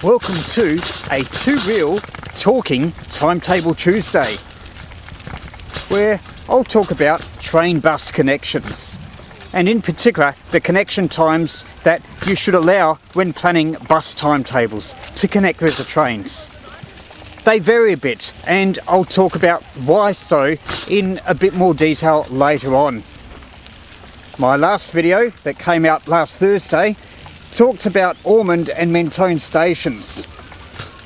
Welcome to a two-reel talking Timetable Tuesday, where I'll talk about train bus connections, and in particular the connection times that you should allow when planning bus timetables to connect with the trains. They vary a bit, and I'll talk about why so in a bit more detail later on. My last video that came out last Thursday talked about Ormond and Mentone stations.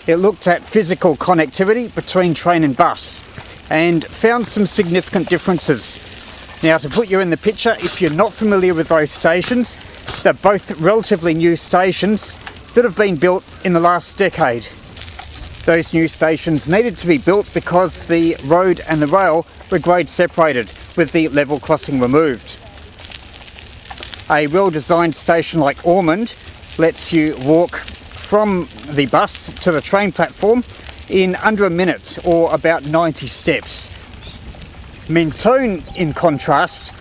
It looked at physical connectivity between train and bus and found some significant differences. Now, to put you in the picture, if you're not familiar with those stations, they're both relatively new stations that have been built in the last decade. Those new stations needed to be built because the road and the rail were grade separated with the level crossing removed. A well-designed station like Ormond lets you walk from the bus to the train platform in under a minute, or about 90 steps. Mentone, in contrast,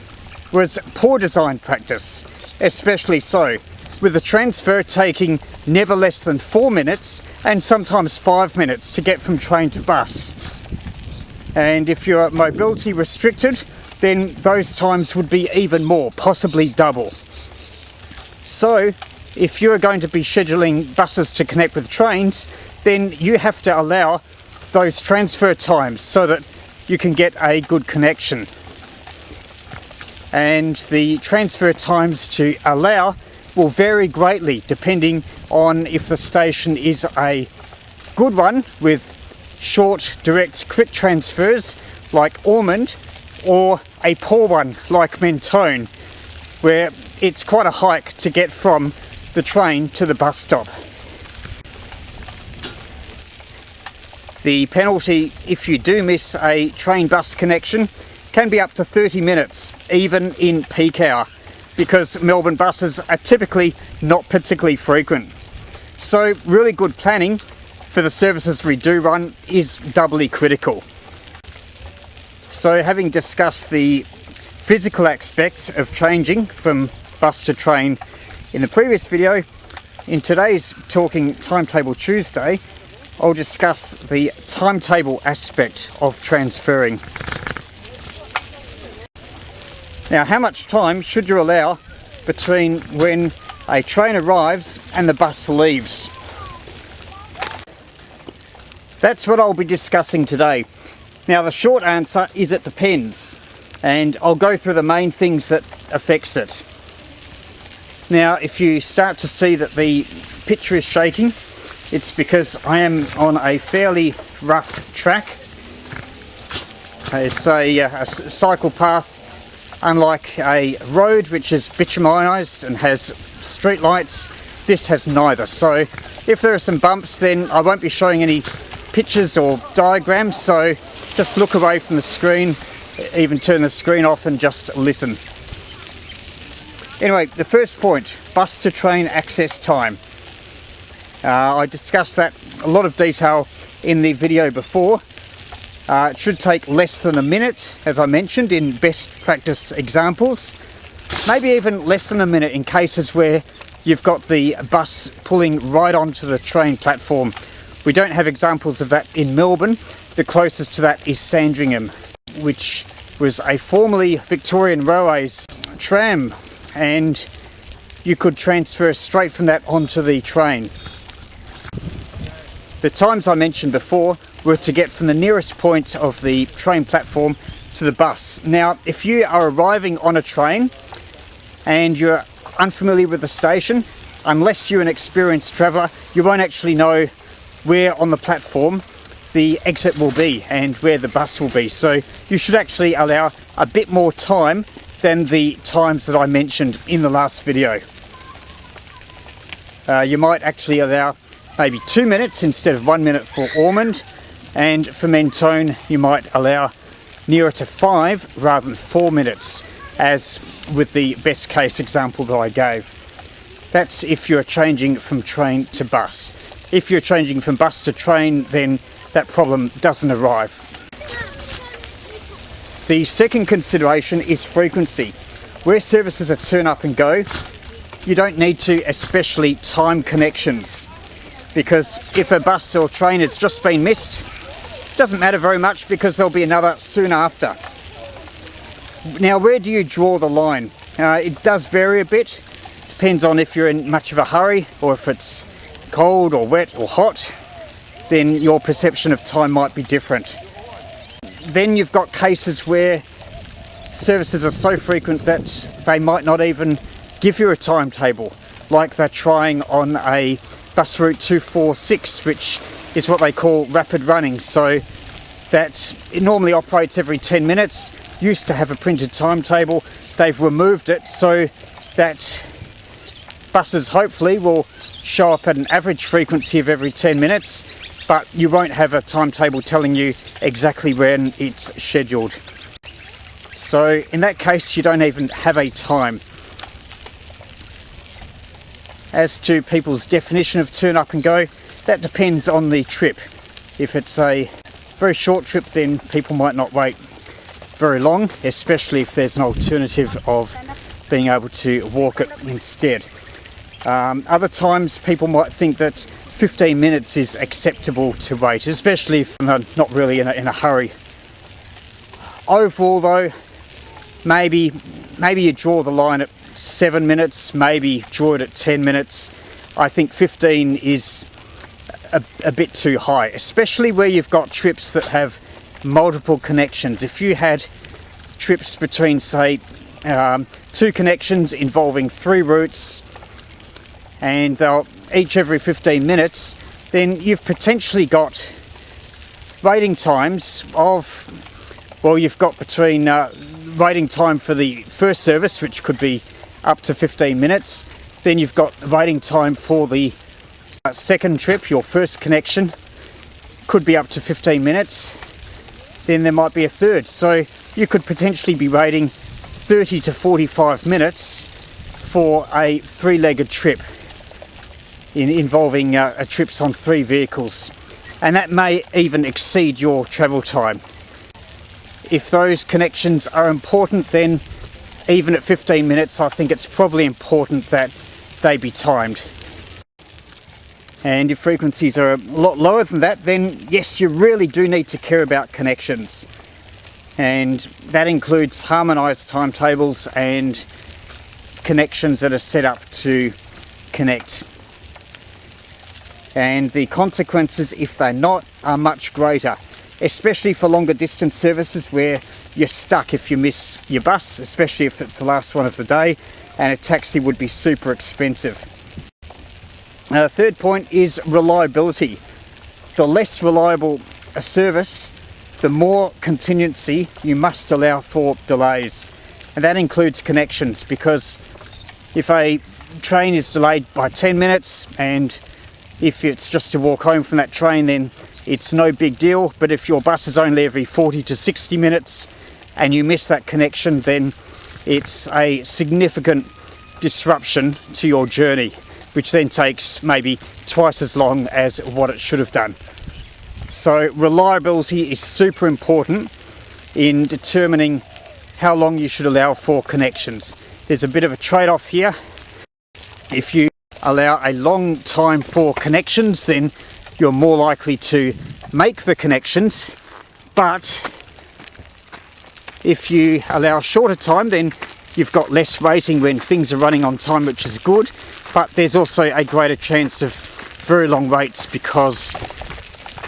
was poor design practice, especially so, with the transfer taking never less than 4 minutes and sometimes 5 minutes to get from train to bus. And if you're mobility restricted, then those times would be even more, possibly double. So if you're going to be scheduling buses to connect with trains, then you have to allow those transfer times so that you can get a good connection. And the transfer times to allow will vary greatly depending on if the station is a good one with short, direct, quick transfers like Ormond, or a poor one like Mentone, where it's quite a hike to get from the train to the bus stop. The penalty if you do miss a train bus connection can be up to 30 minutes, even in peak hour, because Melbourne buses are typically not particularly frequent. So really good planning for the services we do run is doubly critical. So having discussed the physical aspects of changing from bus to train in the previous video, in today's Talking Timetable Tuesday, I'll discuss the timetable aspect of transferring. Now, how much time should you allow between when a train arrives and the bus leaves? That's what I'll be discussing today. Now, the short answer is it depends, and I'll go through the main things that affects it. Now, if you start to see that the picture is shaking, it's because I am on a fairly rough track. It's a cycle path, unlike a road which is bituminized and has street lights. This has neither, so if there are some bumps, then I won't be showing any pictures or diagrams, so just look away from the screen, even turn the screen off and just listen. Anyway, the first point, bus to train access time. I discussed that a lot of detail in the video before. It should take less than a minute, as I mentioned, in best practice examples. Maybe even less than a minute in cases where you've got the bus pulling right onto the train platform. We don't have examples of that in Melbourne. The closest to that is Sandringham, which was a formerly Victorian Railways tram, and you could transfer straight from that onto the train. The times I mentioned before were to get from the nearest point of the train platform to the bus. Now, if you are arriving on a train and you're unfamiliar with the station, unless you're an experienced traveller, you won't actually know where on the platform the exit will be and where the bus will be. So you should actually allow a bit more time than the times that I mentioned in the last video. You might actually allow maybe 2 minutes instead of 1 minute for Ormond, and for Mentone you might allow nearer to 5 rather than 4 minutes, as with the best case example that I gave. That's if you're changing from train to bus. If you're changing from bus to train, then that problem doesn't arrive. The second consideration is frequency. Where services are turn up and go, you don't need to especially time connections. because if a bus or train has just been missed, it doesn't matter very much because there'll be another soon after. Now, where do you draw the line? It does vary a bit. Depends on if you're in much of a hurry, or if it's cold or wet or hot, then your perception of time might be different. Then you've got cases where services are so frequent that they might not even give you a timetable, like they're trying on a bus route 246, which is what they call rapid running. So that it normally operates every 10 minutes, used to have a printed timetable. They've removed it so that buses hopefully will show up at an average frequency of every 10 minutes, but you won't have a timetable telling you exactly when it's scheduled. So in that case, you don't even have a time. As to people's definition of turn up and go, that depends on the trip. If it's a very short trip, then people might not wait very long, especially if there's an alternative of being able to walk it instead. Other times people might think that 15 minutes is acceptable to wait, especially if they're not really in a hurry. Overall though, maybe you draw the line at 7 minutes, maybe draw it at 10 minutes. I think 15 is a bit too high, especially where you've got trips that have multiple connections. If you had trips between, say, 2 connections involving 3 routes, and they're each every 15 minutes, then you've potentially got waiting times of, well, you've got between waiting time for the first service, which could be up to 15 minutes. Then you've got waiting time for the second trip, your first connection, could be up to 15 minutes. Then there might be a third. So you could potentially be waiting 30 to 45 minutes for a 3-legged trip involving trips on 3 vehicles. And that may even exceed your travel time. If those connections are important, then even at 15 minutes, I think it's probably important that they be timed. And if frequencies are a lot lower than that, then yes, you really do need to care about connections. And that includes harmonized timetables and connections that are set up to connect. And the consequences, if they're not, are much greater, especially for longer distance services where you're stuck if you miss your bus, especially if it's the last one of the day, and a taxi would be super expensive. The third point is reliability. The less reliable a service, the more contingency you must allow for delays. And that includes connections, because if a train is delayed by 10 minutes, and if it's just to walk home from that train, then it's no big deal. But if your bus is only every 40 to 60 minutes and you miss that connection, then it's a significant disruption to your journey, which then takes maybe twice as long as what it should have done. So reliability is super important in determining how long you should allow for connections. There's a bit of a trade-off here. If you allow a long time for connections, then you're more likely to make the connections. But if you allow a shorter time, then you've got less waiting when things are running on time, which is good. But there's also a greater chance of very long waits because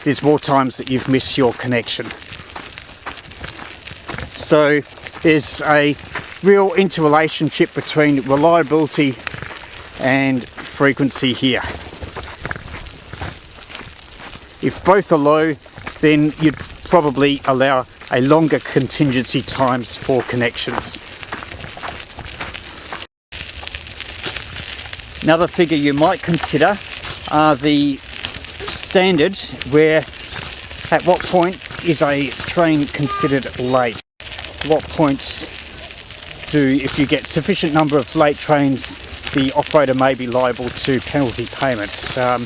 there's more times that you've missed your connection. So there's a real interrelationship between reliability and frequency here. If both are low, then you'd probably allow a longer contingency times for connections. Another figure you might consider are the standard, where at what point is a train considered late? What point if you get sufficient number of late trains, the operator may be liable to penalty payments. I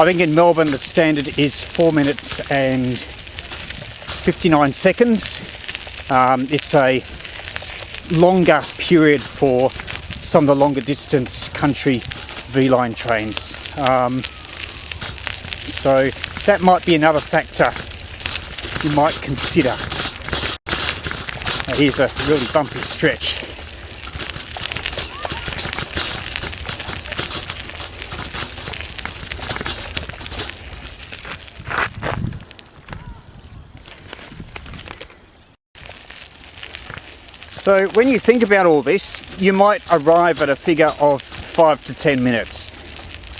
think in Melbourne the standard is 4 minutes and 59 seconds. It's a longer period for some of the longer distance country V-line trains. So that might be another factor you might consider. Now here's a really bumpy stretch. So when you think about all this, you might arrive at a figure of 5 to 10 minutes.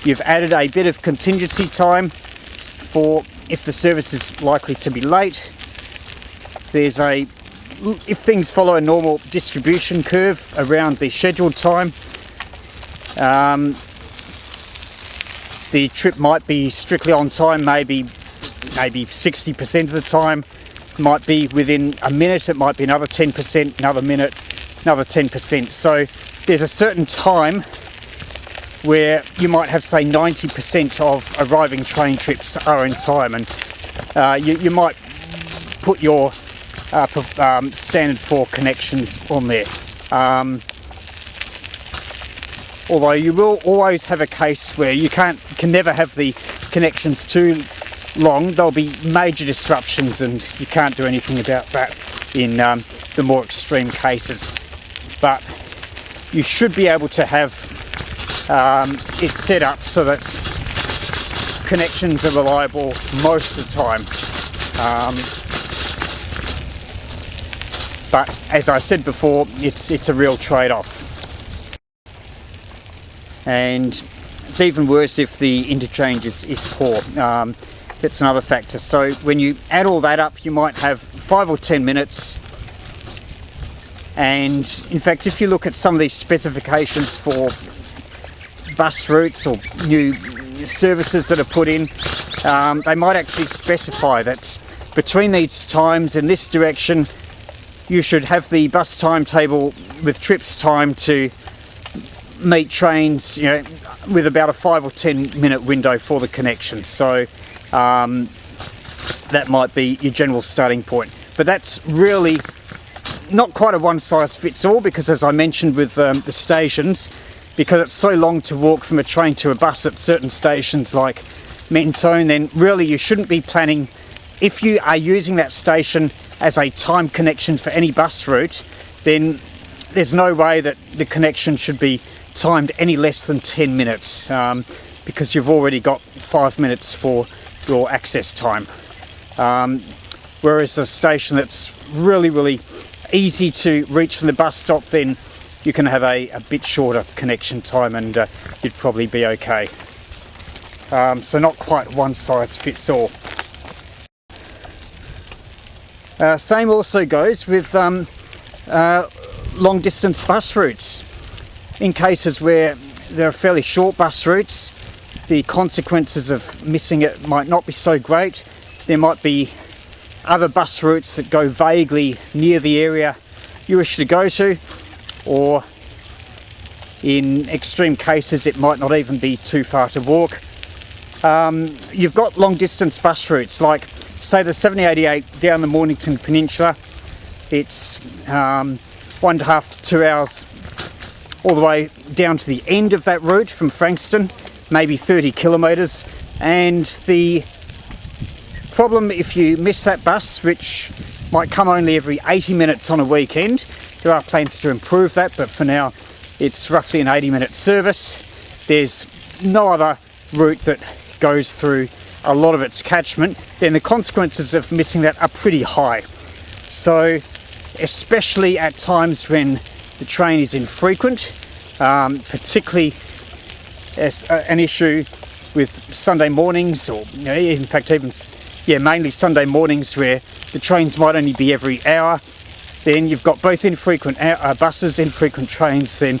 You've added a bit of contingency time for if the service is likely to be late. If things follow a normal distribution curve around the scheduled time, the trip might be strictly on time, maybe 60% of the time. Might be within a minute, it might be another 10%, another minute, another 10%. So there's a certain time where you might have, say, 90% of arriving train trips are in time, and you might put your standard 4 connections on there. Although you will always have a case where you can never have the connections too long. There'll be major disruptions and you can't do anything about that in the more extreme cases, but you should be able to have it set up so that connections are reliable most of the time, but as I said before, it's a real trade-off, and it's even worse if the interchange is poor. That's another factor. So when you add all that up, you might have 5 or 10 minutes. And in fact, if you look at some of these specifications for bus routes or new services that are put in, they might actually specify that between these times in this direction, you should have the bus timetable with trips time to meet trains, with about a 5 or 10 minute window for the connection. So that might be your general starting point, but that's really not quite a one-size-fits-all, because as I mentioned with the stations, because it's so long to walk from a train to a bus at certain stations like Mentone, then really you shouldn't be planning, if you are using that station as a time connection for any bus route, then there's no way that the connection should be timed any less than 10 minutes, because you've already got 5 minutes for your access time. Whereas a station that's really easy to reach from the bus stop, then you can have a bit shorter connection time and you'd probably be okay. So not quite one size fits all. Same also goes with long distance bus routes. In cases where there are fairly short bus routes, the consequences of missing it might not be so great. There might be other bus routes that go vaguely near the area you wish to go to, or in extreme cases it might not even be too far to walk. You've got long distance bus routes like, say, the 7088 down the Mornington Peninsula. It's 1.5 to 2 hours all the way down to the end of that route from Frankston, maybe 30 kilometres, and the problem if you miss that bus, which might come only every 80 minutes on a weekend, there are plans to improve that, but for now it's roughly an 80-minute service. There's no other route that goes through a lot of its catchment, then the consequences of missing that are pretty high. So especially at times when the train is infrequent, particularly as an issue with Sunday mornings, or in fact even mainly Sunday mornings where the trains might only be every hour, then you've got both infrequent buses, infrequent trains then,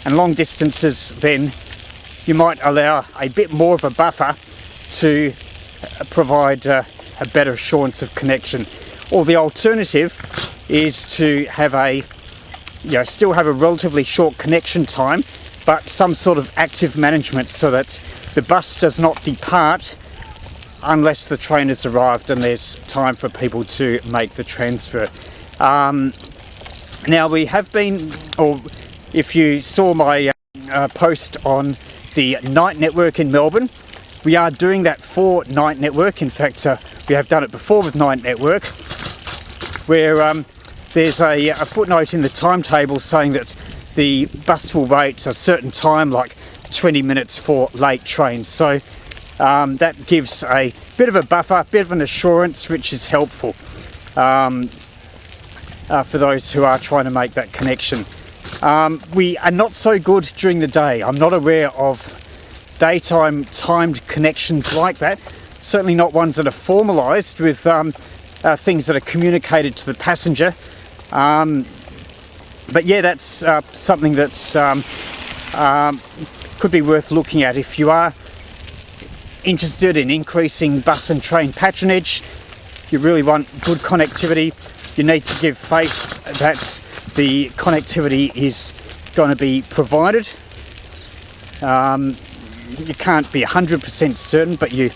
and long distances, then you might allow a bit more of a buffer to provide a better assurance of connection. Or the alternative is to have still have a relatively short connection time, but some sort of active management so that the bus does not depart unless the train has arrived and there's time for people to make the transfer. Now we have been, or if you saw my post on the night network in Melbourne, We are doing that for Night Network. In fact, we have done it before with Night Network, where there's a footnote in the timetable saying that the bus will wait a certain time, like 20 minutes for late trains. So that gives a bit of a buffer, a bit of an assurance, which is helpful for those who are trying to make that connection. We are not so good during the day. I'm not aware of daytime timed connections like that. Certainly not ones that are formalised with things that are communicated to the passenger. But yeah, that's something that's could be worth looking at if you are interested in increasing bus and train patronage. You really want good connectivity. You need to give faith that the connectivity is going to be provided. You can't be 100% certain, but you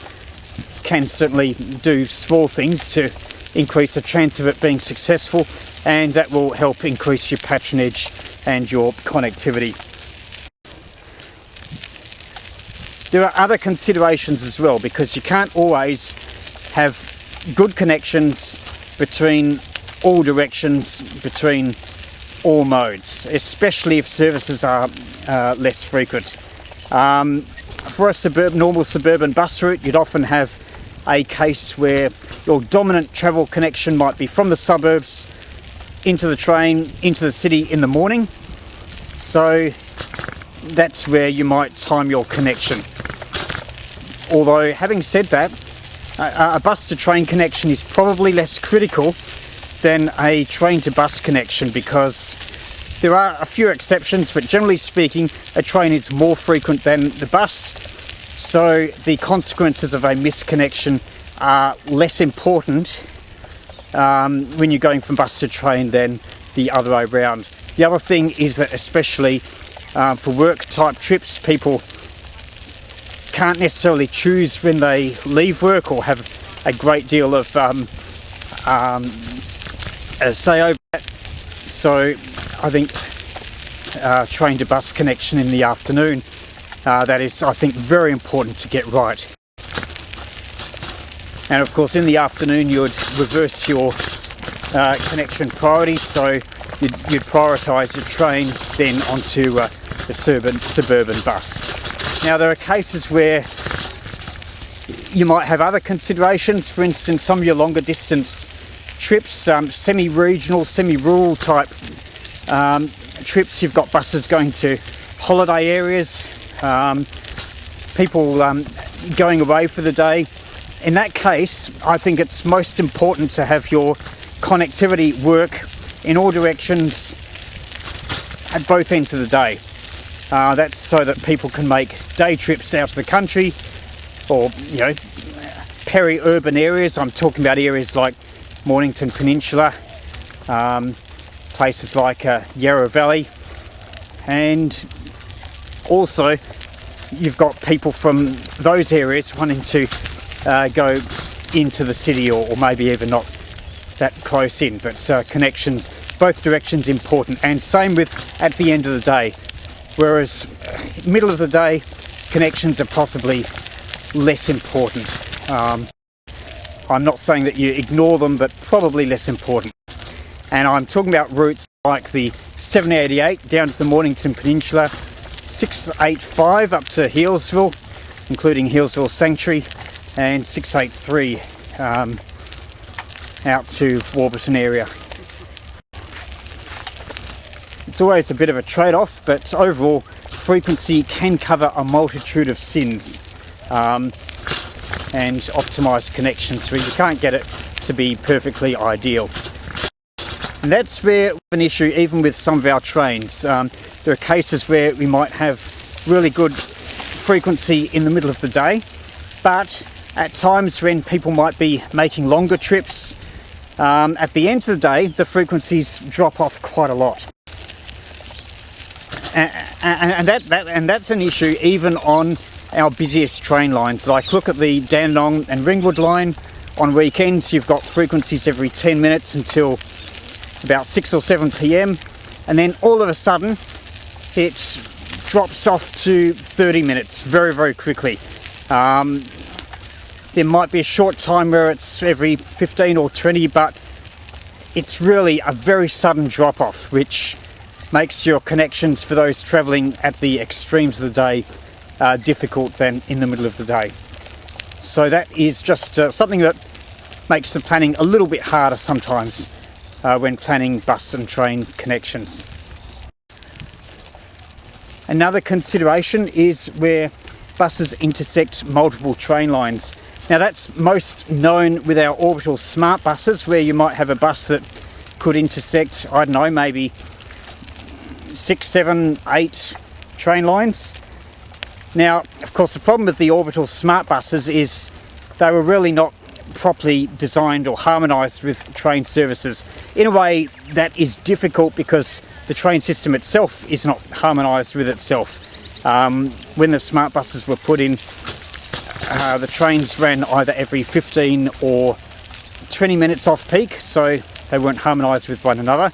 can certainly do small things to increase the chance of it being successful, and that will help increase your patronage and your connectivity. There are other considerations as well, because you can't always have good connections between all directions, between all modes, especially if services are less frequent. For a normal suburban bus route, you'd often have a case where your dominant travel connection might be from the suburbs into the train, into the city in the morning. So that's where you might time your connection. Although, having said that, a bus to train connection is probably less critical than a train to bus connection, because there are a few exceptions, but generally speaking, a train is more frequent than the bus. So the consequences of a misconnection are less important when you're going from bus to train than the other way around. The other thing is that, especially for work type trips, people can't necessarily choose when they leave work or have a great deal of say over that. So I think train to bus connection in the afternoon, that is, I think, very important to get right. And of course, in the afternoon you'd reverse your connection priorities, so you'd prioritise your train then onto the suburban bus. Now, there are cases where you might have other considerations. For instance, some of your longer distance trips, semi-regional, semi-rural type trips, you've got buses going to holiday areas, people going away for the day. In that case, I think it's most important to have your connectivity work in all directions at both ends of the day. That's so that people can make day trips out of the country, or, you know, peri-urban areas. I'm talking about areas like Mornington Peninsula, places like Yarra Valley, and also you've got people from those areas wanting to go into the city, or maybe even not that close in, but connections both directions important. And same with at the end of the day, whereas middle of the day connections are possibly less important. I'm not saying that you ignore them, but probably less important. And I'm talking about routes like the 788 down to the Mornington Peninsula, 685 up to Healesville, including Healesville Sanctuary, and 683 out to Warburton area. It's always a bit of a trade-off, but overall frequency can cover a multitude of sins and optimize connections, where you can't get it to be perfectly ideal. And that's where we have an issue even with some of our trains. There are cases where we might have really good frequency in the middle of the day, but at times when people might be making longer trips, at the end of the day the frequencies drop off quite a lot. And that's an issue even on our busiest train lines. Like, look at the Dandenong and Ringwood line. On weekends you've got frequencies every 10 minutes until about 6 or 7 p.m, and then all of a sudden it drops off to 30 minutes very, very quickly. There might be a short time where it's every 15 or 20, but it's really a very sudden drop off, which makes your connections for those travelling at the extremes of the day difficult than in the middle of the day. So that is just something that makes the planning a little bit harder sometimes when planning bus and train connections. Another consideration is where buses intersect multiple train lines. Now that's most known with our orbital smart buses, where you might have a bus that could intersect, I don't know, maybe 6, 7, 8 train lines. Now, of course, the problem with the orbital smart buses is they were really not properly designed or harmonised with train services. In a way, that is difficult because the train system itself is not harmonised with itself. When the smart buses were put in, the trains ran either every 15 or 20 minutes off peak, so they weren't harmonised with one another.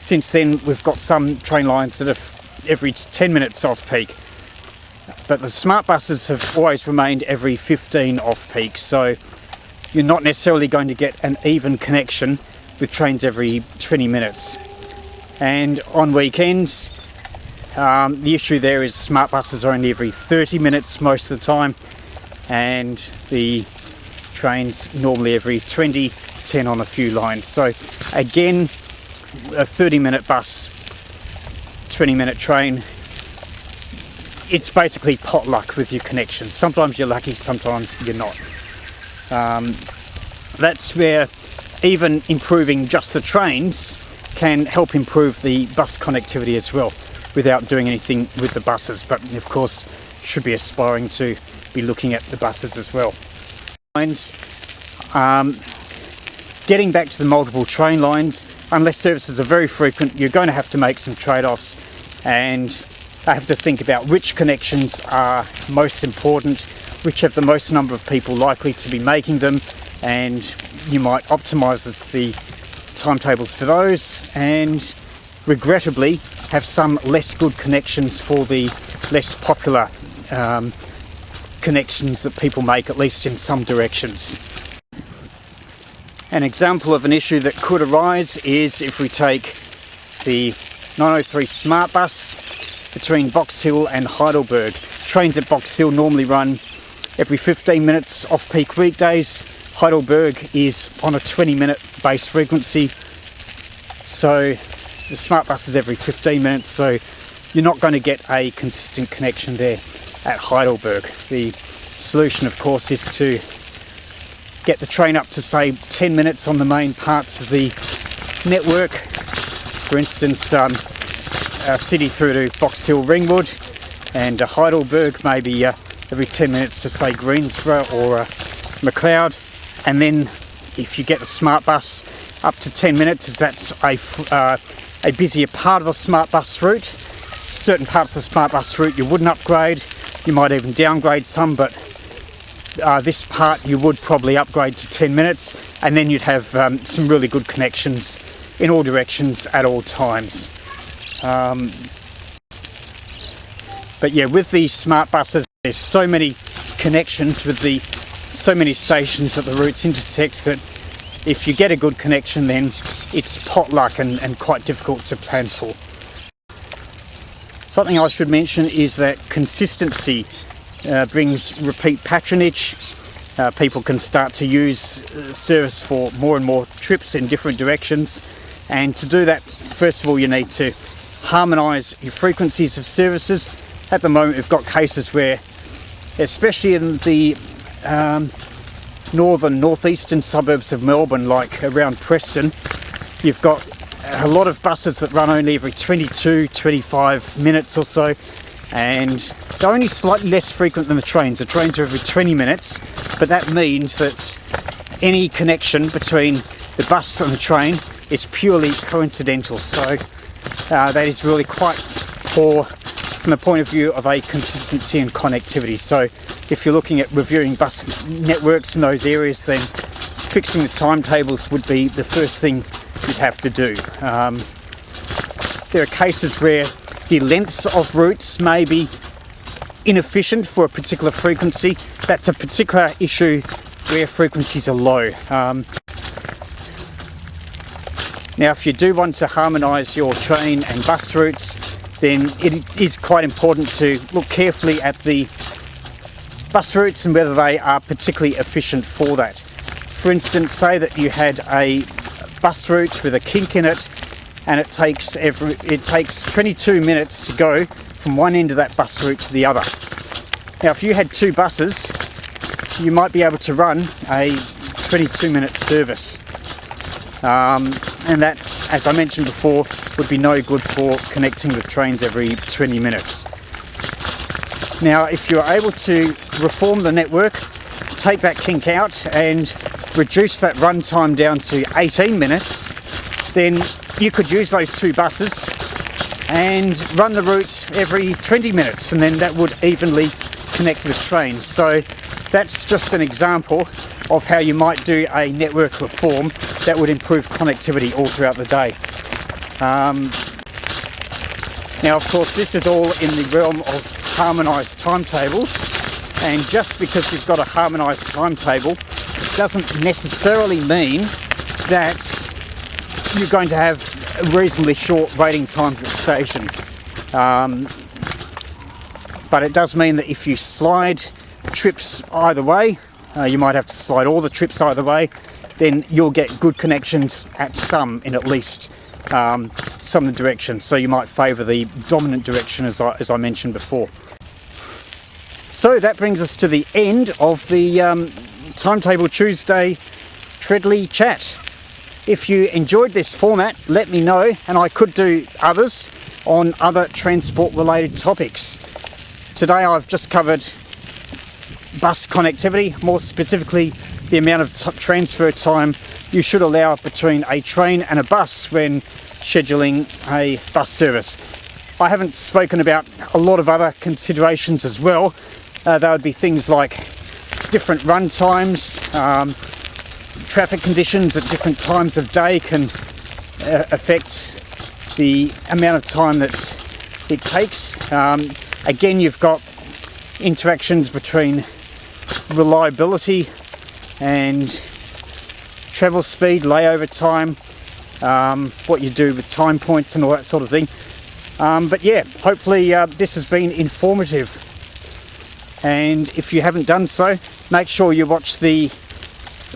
Since then, we've got some train lines that are every 10 minutes off peak, but the smart buses have always remained every 15 off peak, so you're not necessarily going to get an even connection with trains every 20 minutes. And on weekends, the issue there is smart buses are only every 30 minutes most of the time, and the trains normally every 20, 10 on a few lines. So again, a 30-minute bus, 20-minute train, it's basically potluck with your connections. Sometimes you're lucky, sometimes you're not. That's where even improving just the trains can help improve the bus connectivity as well, without doing anything with the buses, but of course should be aspiring to be looking at the buses as well. Getting back to the multiple train lines, unless services are very frequent, you're going to have to make some trade-offs, and I have to think about which connections are most important, which have the most number of people likely to be making them, and you might optimise the timetables for those, and regrettably have some less good connections for the less popular connections that people make, at least in some directions. An example of an issue that could arise is if we take the 903 Smart Bus between Box Hill and Heidelberg. Trains at Box Hill normally run every 15 minutes off peak weekdays. Heidelberg is on a 20-minute base frequency, so the Smart Bus is every 15 minutes, so you're not going to get a consistent connection there at Heidelberg. The solution, of course, is to get the train up to, say, 10 minutes on the main parts of the network. For instance, City through to Box Hill Ringwood, and Heidelberg maybe every 10 minutes to, say, Greensborough or McLeod. And then if you get the Smart Bus up to 10 minutes, as that's a busier part of the Smart Bus route. Certain parts of the Smart Bus route you wouldn't upgrade, you might even downgrade some, but this part you would probably upgrade to 10 minutes, and then you'd have some really good connections in all directions at all times. But yeah, with these smart buses, there's so many connections with so many stations that the routes intersect, that if you get a good connection, then it's potluck and quite difficult to plan for. Something I should mention is that consistency brings repeat patronage. People can start to use service for more and more trips in different directions, and to do that, first of all, you need to harmonise your frequencies of services. At the moment, we've got cases where, especially in the northeastern suburbs of Melbourne, like around Preston, you've got a lot of buses that run only every 22, 25 minutes or so, and they're only slightly less frequent than the trains. The trains are every 20 minutes, but that means that any connection between the bus and the train is purely coincidental. So that is really quite poor from the point of view of a consistency and connectivity. So if you're looking at reviewing bus networks in those areas, then fixing the timetables would be the first thing you'd have to do. There are cases where the lengths of routes may be inefficient for a particular frequency, that's a particular issue where frequencies are low. Now, if you do want to harmonise your train and bus routes, then it is quite important to look carefully at the bus routes and whether they are particularly efficient for that. For instance, say that you had a bus route with a kink in it, and it takes 22 minutes to go from one end of that bus route to the other. Now, if you had two buses, you might be able to run a 22-minute service. And that, as I mentioned before, would be no good for connecting with trains every 20 minutes. Now, if you're able to reform the network, take that kink out and reduce that run time down to 18 minutes, then you could use those two buses and run the route every 20 minutes, and then that would evenly connect with trains. So that's just an example of how you might do a network reform that would improve connectivity all throughout the day. Now, of course, this is all in the realm of harmonised timetables, and just because you've got a harmonised timetable doesn't necessarily mean that you're going to have reasonably short waiting times at stations. But it does mean that if you slide trips either way, you might have to slide all the trips either way, then you'll get good connections at at least some of the directions. So you might favour the dominant direction, as I mentioned before. So that brings us to the end of the Timetable Tuesday Treadly chat. If you enjoyed this format, let me know, and I could do others on other transport related topics. Today I've just covered bus connectivity, more specifically the amount of transfer time you should allow between a train and a bus when scheduling a bus service. I haven't spoken about a lot of other considerations as well. That would be things like different run times, traffic conditions at different times of day can affect the amount of time that it takes. Again, you've got interactions between reliability and travel speed, layover time, what you do with time points and all that sort of thing. But yeah, hopefully this has been informative, and if you haven't done so, make sure you watch the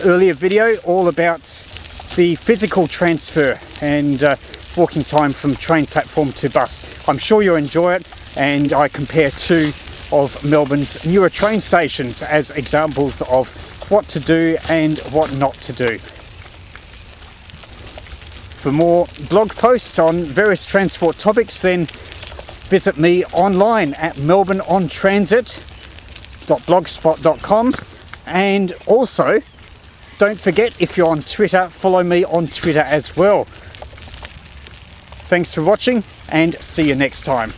earlier video all about the physical transfer and walking time from train platform to bus. I'm sure you'll enjoy it, and I compare two of Melbourne's newer train stations as examples of what to do and what not to do. For more blog posts on various transport topics, then visit me online at melbourneontransit.blogspot.com, and also don't forget, if you're on Twitter, follow me on Twitter as well. Thanks for watching, and see you next time.